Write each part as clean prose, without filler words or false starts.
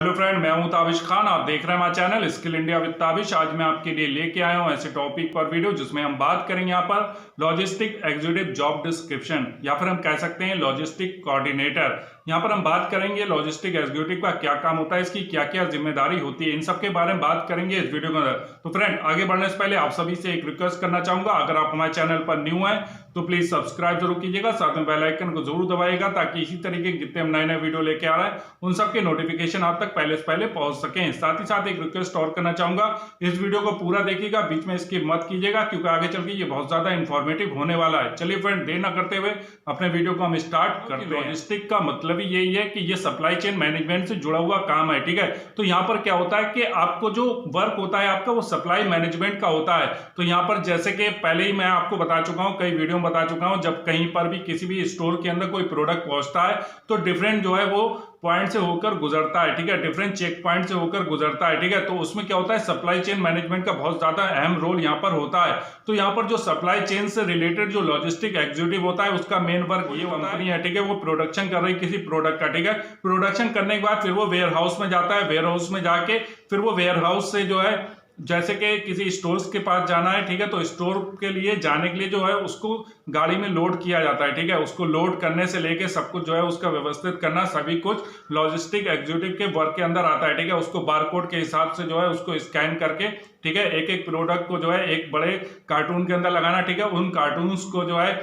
Hello friend, मैं हूं ताबिश खान। आप देख रहे हैं हमारा channel skill India with Tabish. आज मैं आपके लिए लेके आया हूं ऐसे टॉपिक पर वीडियो जिसमें हम बात करेंगे यहाँ पर लॉजिस्टिक एग्जीक्यूटिव जॉब डिस्क्रिप्शन या फिर हम कह सकते हैं लॉजिस्टिक कोऑर्डिनेटर। यहाँ पर हम बात करेंगे लॉजिस्टिक एग्जीक्यूटिव का क्या काम होता है, इसकी क्या क्या जिम्मेदारी होती है, इन सब के बारे में बात करेंगे इस वीडियो के अंदर। तो फ्रेंड, आगे बढ़ने से पहले आप सभी से एक रिक्वेस्ट करना चाहूंगा, अगर आप हमारे चैनल पर न्यू हैं तो प्लीज सब्सक्राइब जरूर कीजिएगा, साथ में बेल आइकन को जरूर दबाइएगा ताकि इसी तरीके के जितने हम नए नए वीडियो लेके आ रहे हैं उन सबके नोटिफिकेशन आप तक पहले से पहले पहुंच सकें। साथ ही साथ एक रिक्वेस्ट और करना चाहूंगा, इस वीडियो को पूरा देखिएगा, बीच में स्किप मत कीजिएगा क्योंकि आगे चल के ये बहुत ज्यादा इंफॉर्मेटिव होने वाला है। चलिए फ्रेंड, देर न करते हुए अपने वीडियो को हम स्टार्ट करते हैं। लॉजिस्टिक का मतलब ही यही है कि ये सप्लाई चेन मैनेजमेंट से जुड़ा हुआ काम है, ठीक है। तो यहाँ पर क्या होता है कि आपको जो वर्क होता है आपका वो सप्लाई मैनेजमेंट का होता है। तो यहाँ पर जैसे कि पहले ही मैं आपको बता चुका हूँ, कई वीडियो में बता चुका हूँ, जब कहीं पर भी किसी भी स्टोर के अंदर कोई प्रोडक्ट पहुंचता है तो डिफरेंट जो है वो पॉइंट से होकर गुजरता है, ठीक है, डिफरेंट चेक पॉइंट से होकर गुजरता है, ठीक है। तो उसमें क्या होता है, सप्लाई चेन मैनेजमेंट का बहुत ज्यादा अहम रोल यहाँ पर होता है। तो यहाँ पर जो सप्लाई चेन से रिलेटेड जो लॉजिस्टिक एग्जीक्यूटिव होता है उसका मेन वर्क ये कंपनी है, ठीक है, वो प्रोडक्शन कर रही किसी प्रोडक्ट का, ठीक है। प्रोडक्शन करने के बाद फिर वो वेयर हाउस में जाता है, वेयर हाउस में जाके फिर वो वेयर हाउस से जो है जैसे कि किसी स्टोर्स के पास जाना है, ठीक है, तो स्टोर के लिए जाने के लिए जो है उसको गाड़ी में लोड किया जाता है, ठीक है। उसको लोड करने से लेके सब कुछ जो है उसका व्यवस्थित करना सभी कुछ लॉजिस्टिक एग्जीक्यूटिव के वर्क के अंदर आता है, ठीक है। उसको बारकोड के हिसाब से जो है उसको स्कैन करके, ठीक है, एक एक प्रोडक्ट को जो है एक बड़े कार्टून के अंदर लगाना, ठीक है। उन कार्टून्स को जो है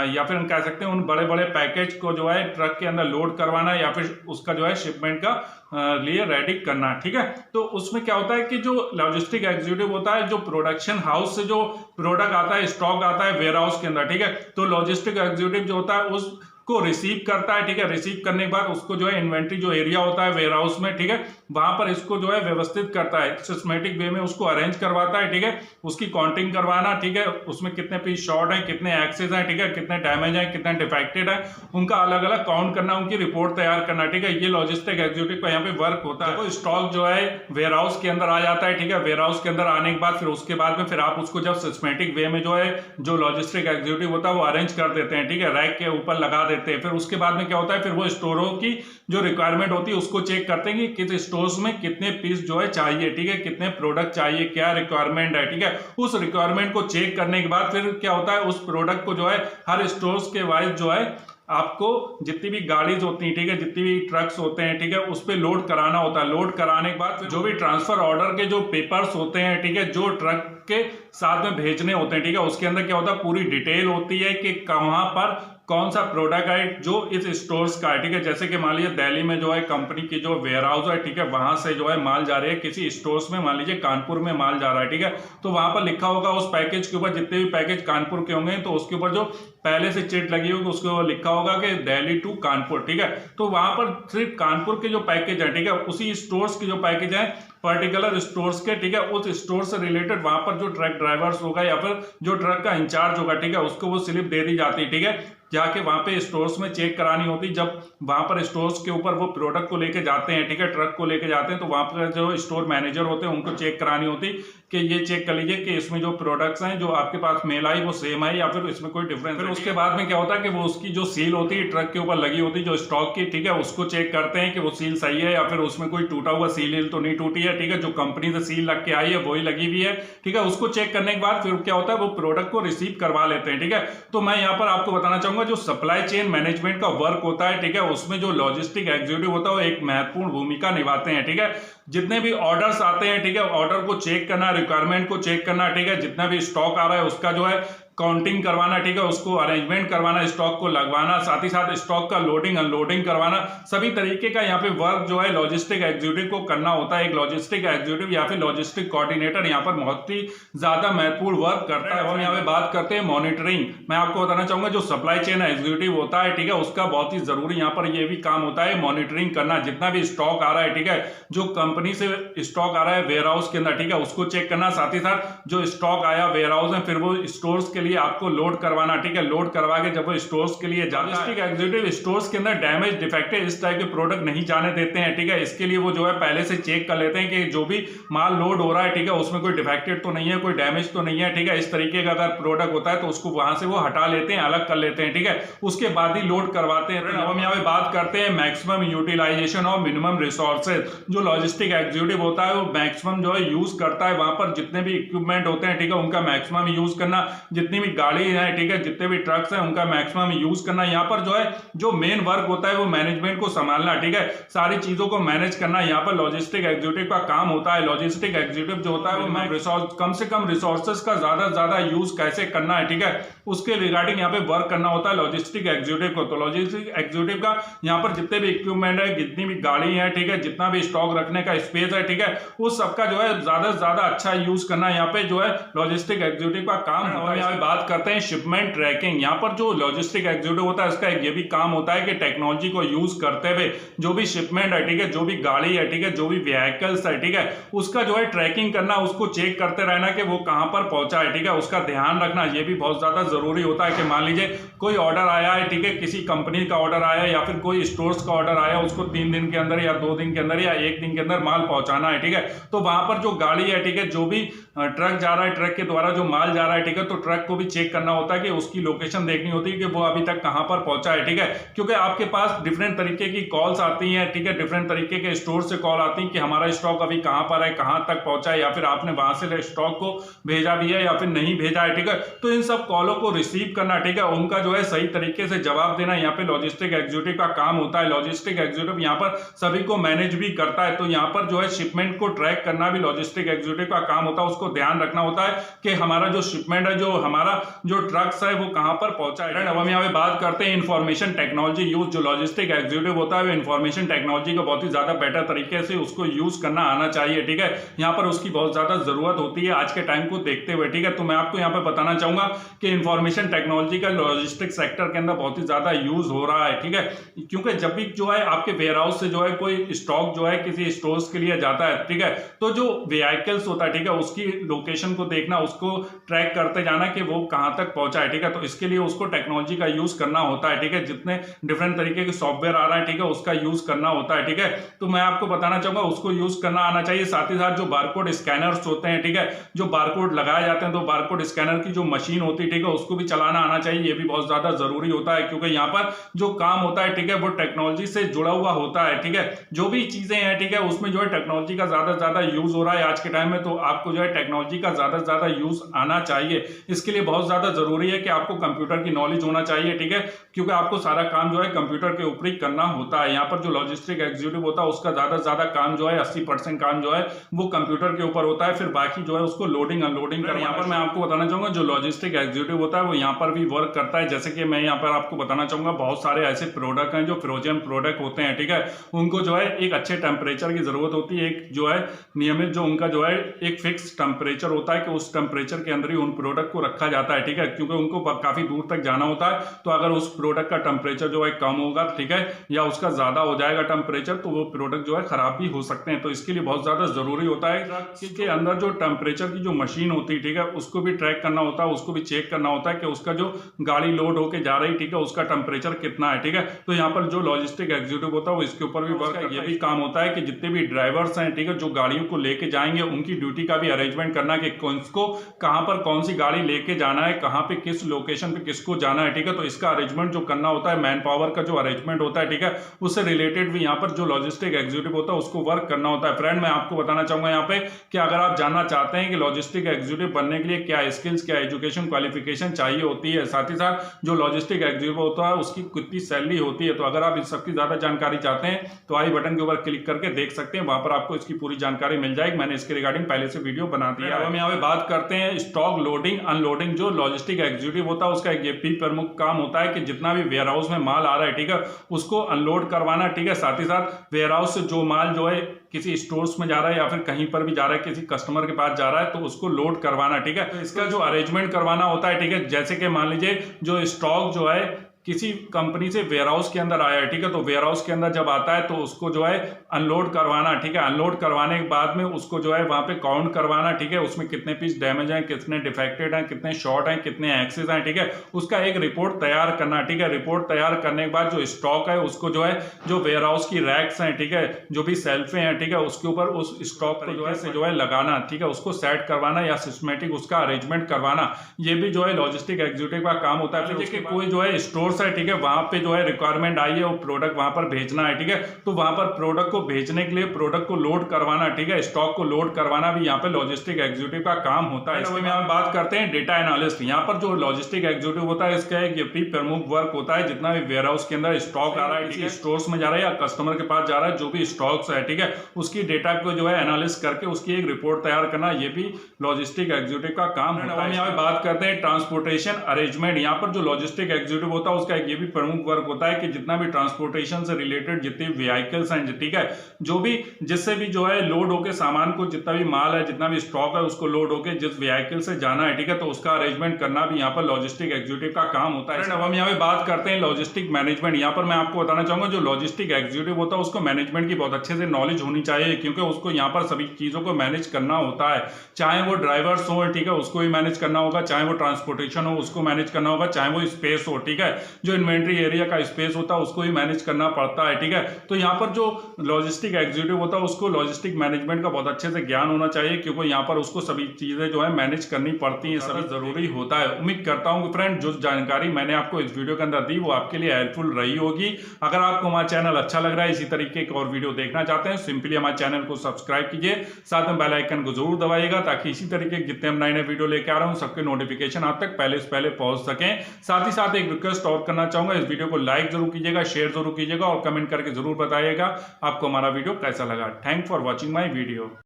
या फिर हम कह सकते हैं उन बड़े बड़े पैकेज को जो है ट्रक के अंदर लोड करवाना या फिर उसका जो है शिपमेंट का लिए रेडी करना, ठीक है। तो उसमें क्या होता है कि जो लॉजिस्टिक एग्जीक्यूटिव होता है, जो प्रोडक्शन हाउस से जो प्रोडक्ट आता है, स्टॉक आता है वेयर हाउस के अंदर, ठीक है, तो लॉजिस्टिक एग्जीक्यूटिव जो होता है उसको रिसीव करता है, ठीक है। रिसीव करने के बाद उसको जो है इन्वेंट्री जो एरिया होता है वेयर हाउस में, ठीक है, वहां पर इसको जो है व्यवस्थित करता है, सिस्टमेटिक वे में उसको अरेंज करवाता है, ठीक है। उसकी काउंटिंग करवाना, ठीक है, उसमें कितने पीस शॉर्ट है, कितने एक्सेस है, ठीक है, कितने डैमेज है, कितने डिफेक्टेड है, उनका अलग अलग काउंट करना, उनकी रिपोर्ट तैयार करना, ठीक है। ये लॉजिस्टिक एग्जीक्यूटिव का यहाँ पे वर्क होता है। तो स्टॉक जो है वेयर हाउस के अंदर आ जाता है, ठीक है। वेयर हाउस के अंदर आने के बाद फिर उसके बाद में फिर आप उसको जब सिस्टमेटिक वे में जो है जो लॉजिस्टिक एग्जीक्यूटिव होता है वो अरेंज कर देते हैं, ठीक है, रैक के ऊपर लगा देते हैं। फिर उसके बाद में क्या होता है, फिर वो स्टोरों की जो रिक्वायरमेंट होती है उसको चेक करते हैं कि किस स्टोर्स में कितने पीस जो है चाहिए, ठीक है, कितने प्रोडक्ट चाहिए, क्या रिक्वायरमेंट है, ठीक है। उस रिक्वायरमेंट को चेक करने के बाद फिर क्या होता है, उस प्रोडक्ट को जो है हर स्टोर्स के वाइज जो है आपको जितनी भी गाड़ीज होती हैं, ठीक है, जितनी भी ट्रक्स होते हैं, ठीक है, उस पर लोड कराना होता है। लोड कराने के बाद जो भी ट्रांसफर ऑर्डर के जो पेपर्स होते हैं, ठीक है, जो ट्रक के साथ में भेजने होते हैं, ठीक है, उसके अंदर क्या होता है, पूरी डिटेल होती है कि कहां पर कौन सा प्रोडक्ट है जो इस स्टोर्स का है, ठीक है। जैसे कि मान लीजिए दिल्ली में जो है कंपनी की जो वेयर हाउस है, ठीक है, वहां से जो है माल जा रही है किसी स्टोर्स में, मान लीजिए कानपुर में माल जा रहा है, ठीक है, तो वहां पर लिखा होगा उस पैकेज के ऊपर, जितने भी पैकेज कानपुर के होंगे तो उसके ऊपर जो पहले से चिट लगी होगी उसके ऊपर लिखा होगा कि दिल्ली टू कानपुर, ठीक है। तो वहां पर सिर्फ कानपुर के जो पैकेज है, ठीक है, उसी स्टोर्स के जो पैकेज है पर्टिकुलर स्टोर्स के, ठीक है, उस स्टोर से रिलेटेड वहां पर जो ट्रक ड्राइवर्स होगा या फिर जो ट्रक का इंचार्ज होगा, ठीक है, उसको वो स्लिप दे दी जाती है, ठीक है, जाके वहां पे स्टोर्स में चेक करानी होती। जब वहां पर स्टोर्स के ऊपर वो प्रोडक्ट को लेके जाते हैं, ठीक है, ट्रक को लेके जाते हैं, तो वहां पर जो स्टोर मैनेजर होते हैं उनको चेक करानी होती कि ये चेक कर लीजिए कि इसमें जो प्रोडक्ट्स हैं जो आपके पास मेल आई वो सेम है या फिर इसमें कोई डिफरेंस। फिर उसके बाद में क्या होता है कि वो उसकी जो सील होती है ट्रक के ऊपर लगी होती है जो स्टॉक की, ठीक है, उसको चेक करते हैं कि वो सील सही है या फिर उसमें कोई टूटा हुआ सील तो नहीं टूटी है, ठीक है, जो कंपनी से सील लग के आई है वही लगी हुई है, ठीक है। उसको चेक करने के बाद फिर क्या होता है, वो प्रोडक्ट को रिसीव करवा लेते हैं, ठीक है। तो मैं यहाँ पर आपको बताना चाहूंगा जो सप्लाई चेन मैनेजमेंट का वर्क होता है, ठीक है, उसमें जो लॉजिस्टिक एग्जीक्यूटिव होता है वो एक महत्वपूर्ण भूमिका निभाते हैं, ठीक है। जितने भी ऑर्डर्स आते हैं, ठीक है, ऑर्डर को चेक करना, रिक्वायरमेंट को चेक करना, ठीक है, जितना भी स्टॉक आ रहा है उसका जो है काउंटिंग करवाना, ठीक है, उसको अरेंजमेंट करवाना, स्टॉक को लगवाना, साथ ही साथ स्टॉक का लोडिंग अनलोडिंग करवाना, सभी तरीके का यहाँ पे वर्क जो है लॉजिस्टिक एग्जीक्यूटिव को करना होता है। एक लॉजिस्टिक एग्जीक्यूटिव या फिर लॉजिस्टिक कोऑर्डिनेटर यहाँ पर बहुत ही ज्यादा महत्वपूर्ण वर्क करता है। हम यहाँ पे बात करते हैं मॉनिटरिंग। मैं आपको बताना चाहूंगा जो सप्लाई चेन एग्जीक्यूटिव होता है, ठीक है, उसका बहुत ही जरूरी यहाँ पर यह भी काम होता है मॉनिटरिंग करना। जितना भी स्टॉक आ रहा है, ठीक है, जो कंपनी से स्टॉक आ रहा है वेयर हाउस के अंदर, ठीक है, उसको चेक करना, साथ ही साथ जो स्टॉक आया वेयर हाउस में फिर वो स्टोर्स के लिए आपको लोड करवाना, ठीक है, लोड करवा के जब वो स्टोर्स के लिए जाता है, लॉजिस्टिक एग्जीक्यूटिव स्टोर्स के अंदर डैमेज, डिफेक्टेड इस टाइप के प्रोडक्ट नहीं जाने देते हैं, ठीक है। इसके लिए वो जो है पहले से चेक कर लेते हैं कि जो भी माल लोड हो रहा है, ठीक है, उसमें कोई डिफेक्टेड तो नहीं है, कोई डैमेज तो नहीं है, ठीक है। इस तरीके का अगर प्रोडक्ट होता है तो उसको वहां से वो हटा लेते हैं, अलग कर लेते हैं, ठीक है, उसके बाद ही लोड करवाते हैं। अब हम यहाँ पे बात करते हैं मैक्सिमम यूटिलाइजेशन और मिनिमम रिसोर्सेज। जो लॉजिस्टिक एग्जीक्यूटिव होता है वो मैक्सिमम जो है यूज करता है, वहां पर जितने भी इक्विपमेंट होते हैं, ठीक है, उनका मैक्सिमम यूज करना, जितनी भी गाड़ी है, ठीक है, जितने भी ट्रक्स हैं उनका मैक्सिमम यूज करना। यहाँ पर जो है जो मेन वर्क होता है वो मैनेजमेंट को संभालना, ठीक है, सारी चीजों को मैनेज करना यहाँ पर लॉजिस्टिक एग्जीक्यूटिव का काम होता है। लॉजिस्टिक एग्जीक्यूटिव जो होता है वो रिसोर्स, कम से कम रिसोर्सेज का ज्यादा से ज्यादा यूज कैसे करना है, ठीक है, उसके रिगार्डिंग यहाँ पे वर्क करना होता है लॉजिस्टिक एग्जीक्यूटिव को। तो लॉजिस्टिक एग्जीक्यूटिव का यहाँ पर जितने भी इक्विपमेंट है, जितनी भी गाड़ी है, ठीक है, जितना भी स्टॉक रखने का स्पेस है, ठीक है, उस सबका जो है ज्यादा से ज्यादा अच्छा यूज करना यहाँ पे जो है लॉजिस्टिक एग्जीक्यूटिव का काम होता है। यहाँ पे बात करते हैं शिपमेंट ट्रैकिंग। यहाँ पर जो लॉजिस्टिक एग्जीक्यूटिव होता है इसका ये भी काम होता है कि टेक्नोलॉजी को यूज करते हुए जो भी शिपमेंट है, ठीक है, जो भी गाड़ी है, ठीक है, जो भी व्हीकल्स है, ठीक है, उसका जो है ट्रैकिंग करना, उसको चेक करते रहना कि वो कहां पर पहुंचा है, ठीक है, उसका ध्यान रखना ये भी बहुत ज्यादा जरूरी होता है। कि मान लीजिए कोई ऑर्डर आया है, ठीक है, किसी कंपनी का ऑर्डर आया या फिर कोई स्टोर्स का ऑर्डर आया, उसको 3 दिन के अंदर या 2 दिन के अंदर या 1 दिन के अंदर माल पहुंचाना है, ठीक है, तो वहां पर जो गाड़ी है, ठीक है, जो भी ट्रक जा रहा है, ट्रक के द्वारा जो माल जा रहा है, ठीक है, तो ट्रक को भी चेक करना होता है कि उसकी लोकेशन देखनी होती है कि वो अभी तक कहां पर पहुंचा है, ठीक है, क्योंकि आपके पास डिफरेंट तरीके की कॉल्स आती हैं, ठीक है, डिफरेंट तरीके के स्टोर से कॉल आती है कि हमारा स्टॉक अभी कहां पर है, कहां तक पहुंचा है, या फिर आपने वहां से स्टॉक को भेजा भी है या फिर नहीं भेजा है, ठीक है, तो इन सब कॉलों को रिसीव करना, ठीक है, उनका जो है सही तरीके से जवाब देना यहाँ पे लॉजिस्टिक एग्जीक्यूटिव का काम होता है। लॉजिस्टिक एग्जीक्यूटिव यहाँ पर सभी को मैनेज भी करता है, तो यहाँ पर जो है शिपमेंट को ट्रैक करना भी लॉजिस्टिक एग्जीक्यूटिव का काम होता है। उसको ध्यान रखना होता है कि हमारा जो शिपमेंट है, जो हमारा जो ट्रक्स है, वो कहां पर पहुंचा है। अब हम यहाँ पे बात करते हैं इंफॉर्मेशन टेक्नोलॉजी यूज। जो लॉजिस्टिक एग्जीक्यूटिव होता है वो इंफॉर्मेशन टेक्नोलॉजी को बहुत ही ज्यादा बेटर तरीके से उसको यूज करना आना चाहिए, ठीक है, यहाँ पर उसकी बहुत ज्यादा जरूरत होती है आज के टाइम को देखते हुए, ठीक है। तो मैं आपको यहाँ पे बताना चाहूंगा कि इंफॉर्मेशन टेक्नोलॉजी का लॉजिस्टिक सेक्टर के अंदर बहुत ही ज्यादा यूज हो रहा है, ठीक है, क्योंकि जब भी जो है आपके वेयर हाउस से जो है कोई स्टॉक जो है किसी स्टोर्स के लिए जाता है, ठीक है, तो जो व्हीकल्स होता है, ठीक है, उसकी लोकेशन को देखना, उसको ट्रैक करते जाना कि वो कहां तक पहुंचा है, ठीक है, तो इसके लिए उसको टेक्नोलॉजी का यूज करना होता है, ठीक है, जितने डिफरेंट तरीके के सॉफ्टवेयर आ रहा है, ठीक है, उसका यूज करना होता है, ठीक है। तो मैं आपको बताना चाहूंगा उसको यूज करना आना चाहिए। साथ ही साथ जो बारकोड स्कैनर्स होते हैं, ठीक है, जो बारकोड लगाए जाते हैं, तो बारकोड स्कैनर की जो मशीन होती है, ठीक है, उसको भी चलाना आना चाहिए। ये भी बहुत ज्यादा जरूरी होता है क्योंकि यहाँ पर जो काम होता है, ठीक है, वो टेक्नोलॉजी से जुड़ा हुआ होता है, ठीक है, जो भी चीजें हैं, ठीक है, उसमें जो है टेक्नोलॉजी का ज्यादा से ज्यादा यूज हो रहा है आज के टाइम में, तो आपको जो है टेक्नोलॉजी का ज्यादा से ज्यादा यूज आना चाहिए। इसके लिए बहुत ज्यादा जरूरी है कि आपको कंप्यूटर की नॉलेज होना चाहिए, ठीक है, क्योंकि आपको सारा काम जो है कंप्यूटर के ऊपर ही करना होता है। यहाँ पर जो लॉजिस्टिक एग्जीक्यूटिव होता है उसका ज्यादा से ज्यादा काम जो है 80% काम जो है वो कंप्यूटर के ऊपर होता है, फिर बाकी जो है उसको लोडिंग अनलोडिंग कर। यहाँ पर मैं आपको बताना चाहूंगा जो लॉजिस्टिक एग्जीक्यूटिव होता है वो यहाँ पर भी वर्क करता है। जैसे कि मैं यहाँ पर आपको बताना चाहूंगा बहुत सारे ऐसे प्रोडक्ट हैं जो फ्रोजन प्रोडक्ट होते हैं, ठीक है, उनको जो है एक अच्छे टेम्परेचर की जरूरत होती है, एक जो है नियमित जो उनका जो है एक फिक्स टेम्परेचर होता है कि उस टेम्परेचर के अंदर ही उन प्रोडक्ट को रखा जाता है, ठीक है, क्योंकि उनको काफी दूर तक जाना होता है। तो अगर उस प्रोडक्ट का टेम्परेचर जो है कम होगा, ठीक है, या उसका ज्यादा हो जाएगा टेम्परेचर, तो वो प्रोडक्ट जो है खराब भी हो सकते हैं। तो इसके लिए बहुत ज्यादा जरूरी होता है कि अंदर जो टेम्परेचर की जो मशीन होती है, ठीक है, उसको भी ट्रैक करना होता है, उसको भी चेक करना होता है कि उसका जो गाड़ी लोड होके जा रही है, ठीक है, उसका टेम्परेचर कितना है, ठीक है। तो यहाँ पर जो लॉजिस्टिक एग्जीक्यूटिव होता है वो इसके ऊपर भी वर्क, ये भी काम होता है कि जितने भी ड्राइवर्स हैं, ठीक है, जो गाड़ियों को लेके जाएंगे उनकी ड्यूटी का भी अरेंजमेंट करना कि किसको कहां पर कौन सी गाड़ी लेके जाना है, कहां पे किस लोकेशन पे किसको जाना है, ठीक है, तो इसका अरेंजमेंट जो करना होता है, मैन पावर का जो अरेंजमेंट होता है, ठीक है, उससे रिलेटेड भी यहाँ पर जो लॉजिस्टिक एग्जीक्यूटिव होता है उसको वर्क करना होता है। फ्रेंड मैं आपको बताना चाहूंगा यहाँ पे कि अगर आप जानना चाहते हैं कि लॉजिस्टिक एग्जीक्यूटिव बनने के लिए क्या स्किल्स, क्या एजुकेशन क्वालिफिकेशन चाहिए होती है, साथ ही साथ जो लॉजिस्टिक एग्जीक्यूटिव होता है उसकी कितनी सैलरी होती है, तो अगर आप इस सबकी ज्यादा जानकारी चाहते हैं तो आई बटन के ऊपर क्लिक करके देख सकते हैं, वहां पर आपको इसकी पूरी जानकारी मिल जाएगी। मैंने इसके रिगार्डिंग पहले से वीडियो बना दिया है। अब हम यहाँ पे बात करते हैं स्टॉक लोडिंग अनलोडिंग। जो लॉजिस्टिक एग्जीक्यूटिव होता है उसका एक ये भी प्रमुख काम होता है कि जितना भी वेयर हाउस में माल आ रहा है, ठीक है, उसको अनलोड करवाना, ठीक है, साथ ही साथ वेयर हाउस से जो माल जो है किसी स्टोर्स में जा रहा है या फिर कहीं पर भी जा रहा है, किसी कस्टमर के पास जा रहा है, तो उसको लोड करवाना, ठीक है, तो इसका जो अरेंजमेंट करवाना होता है, ठीक है, जैसे कि मान लीजिए जो स्टॉक जो है किसी कंपनी से वेयर हाउस के अंदर आया है, ठीक है, तो वेयर हाउस के अंदर जब आता है तो उसको जो है अनलोड करवाना, ठीक है, अनलोड करवाने के बाद में उसको जो है वहां पे काउंट करवाना, ठीक है, उसमें कितने पीस डैमेज हैं, कितने डिफेक्टेड हैं, कितने शॉर्ट हैं, कितने एक्सेस हैं, ठीक है, उसका एक रिपोर्ट तैयार करना, ठीक है, रिपोर्ट तैयार करने के बाद जो स्टॉक है उसको जो है जो वेयर हाउस की रैक्स हैं, ठीक है, जो भी सेल्फे हैं, ठीक है, उसके ऊपर उस स्टॉक को जो है लगाना, ठीक है, उसको सेट करवाना या सिस्टमेटिक उसका अरेंजमेंट करवाना, ये भी जो है लॉजिस्टिक एग्जीक्यूटिव का काम होता है। फिर कोई जो है स्टोर्स है, ठीक है, वहां पे जो है रिक्वायरमेंट आई है वो प्रोडक्ट वहां पर भेजना है, ठीक है, तो वहां पर प्रोडक्ट को भेजने के लिए प्रोडक्ट को लोड करवाना, ठीक है, स्टॉक को लोड करवाना भी यहाँ पे लॉजिस्टिक एग्जीक्यूटिव का काम होता है। इसमें हम बात करते हैं डेटा एनालिस्ट। यहाँ पर जो लॉजिस्टिक एग्जीक्यूटिव होता है इसका एक भी प्रमुख वर्क होता है, जितना भी वेयर हाउस के अंदर स्टॉक आ रहा है, ठीक है, स्टोर्स में जा रहा है या कस्टमर के पास जा रहा है, जो भी स्टॉक्स है, ठीक है, उसकी डेटा को जो है एनालिसिस करके उसकी एक रिपोर्ट तैयार करना, ये भी लॉजिस्टिक एग्जीक्यूटिव का काम होता है। हम यहाँ पे बात करते हैं ट्रांसपोर्टेशन अरेंजमेंट। यहाँ पर जो लॉजिस्टिक एग्जीक्यूटिव होता है उसका ये भी प्रमुख वर्क होता है कि जितना भी ट्रांसपोर्टेशन से रिलेटेड जितने व्हीकल्स हैं, ठीक है, जो भी जिससे भी जो है लोड होके सामान को जितना भी माल है, जितना भी स्टॉक है, उसको लोड होके जिस व्हीकल से जाना है, ठीक है, तो उसका अरेंजमेंट करना भी यहाँ पर लॉजिस्टिक एग्जीक्यूटिव का काम होता है। अब हम यहाँ पे बात करते हैं लॉजिस्टिक मैनेजमेंट। यहाँ पर मैं आपको बताना चाहूंगा जो लॉजिस्टिक एग्जीक्यूटिव होता है उसको मैनेजमेंट की बहुत अच्छे से नॉलेज होनी चाहिए, क्योंकि उसको यहाँ पर सभी चीजों को मैनेज करना होता है, चाहे वो ड्राइवर्स हो, ठीक है, उसको भी मैनेज करना होगा, चाहे वो ट्रांसपोर्टेशन हो उसको मैनेज करना होगा, चाहे वो स्पेस हो, ठीक है, जो इन्वेंट्री एरिया का स्पेस होता है उसको भी मैनेज करना पड़ता है, ठीक है, तो यहाँ पर जो लॉजिस्टिक एग्जीक्यूटिव होता है उसको लॉजिस्टिक मैनेजमेंट का बहुत अच्छे से ज्ञान होना चाहिए, क्योंकि यहाँ पर उसको सभी चीजें जो है मैनेज करनी पड़ती है, सभी जरूरी होता है। उम्मीद करता हूँ कि फ्रेंड जो जानकारी मैंने आपको इस वीडियो के अंदर दी वो आपके लिए हेल्पफुल रही होगी। अगर आपको हमारा चैनल अच्छा लग रहा है, इसी तरीके के और वीडियो देखना चाहते हैं, सिंपली हमारे चैनल को सब्सक्राइब कीजिए, साथ में बेल आइकन को जरूर दबाइएगा, ताकि इसी तरीके के जितने हम नए नए वीडियो लेके आ रहा हूँ सबके नोटिफिकेशन आप तक पहले से पहले पहुंच सकें। साथ ही साथ एक रिक्वेस्ट और करना चाहूंगा, इस वीडियो को लाइक जरूर कीजिएगा, शेयर जरूर कीजिएगा और कमेंट करके जरूर बताइएगा आपको हमारा वीडियो कैसा लगा। Thank for watching my video.